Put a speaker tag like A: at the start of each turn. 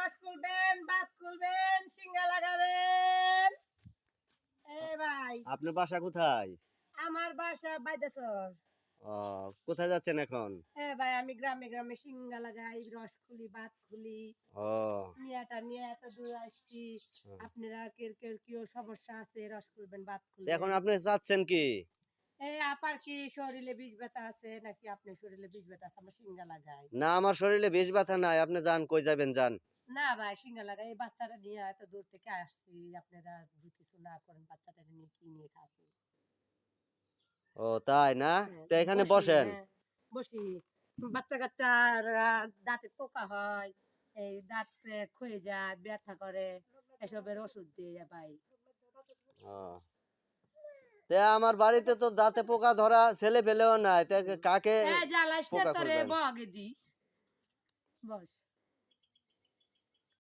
A: রস খুলবেন, ভাত খুলবেন, সিঙ্গা লাগাবেন। ভাই
B: আপনার বাসা কোথায়?
A: আমার বাসা বাইদাসর।
B: কোথায় যাচ্ছেন এখন?
A: ভাই আমি গ্রামে গ্রামে সিঙ্গা লাগাই, রস খুলি, ভাত খুলি।
B: ও
A: মিয়াটা নিয়ে এত দূর আসছি। আপনারা কি সমস্যা আছে, রস খুলবেন, ভাত
B: এখন
A: খুলবেন।
B: আপনি চাচ্ছেন কি?
A: আপার কি শরীরে বিষ ব্যথা আছে নাকি আপনার শরীরে বিষ ব্যথা আছে? আমরা সিঙ্গা লাগাই।
B: না, আমার শরীরে বিষ ব্যথা নাই। আপনি যান, কই যাবেন যান।
A: না ভাই সিঙ্গা লাগাই, এই বাচ্চাটা নিয়ে এত দূর থেকে আসছি। আপনারা যদি কিছু না করেন বাচ্চাটা নিয়ে কি নিয়ে খাবো?
B: ও তাই না? তো এখানে বসেন।
A: বসি। বাচ্চা কাচ্চারা দাঁতে পোকা হয়, এই দাঁত ক্ষয়ে যায়, ব্যথা করে, এসবের ওষুধ দিয়ে ভাই।
B: ও তে আমার বাড়িতে তো দাঁতে পোকা ধরা ছেলে পেলেও নাই, তে কাকে
A: জ্বালাস না
B: পোকা
A: তোরে
B: করবেন?
A: বগে দি বস।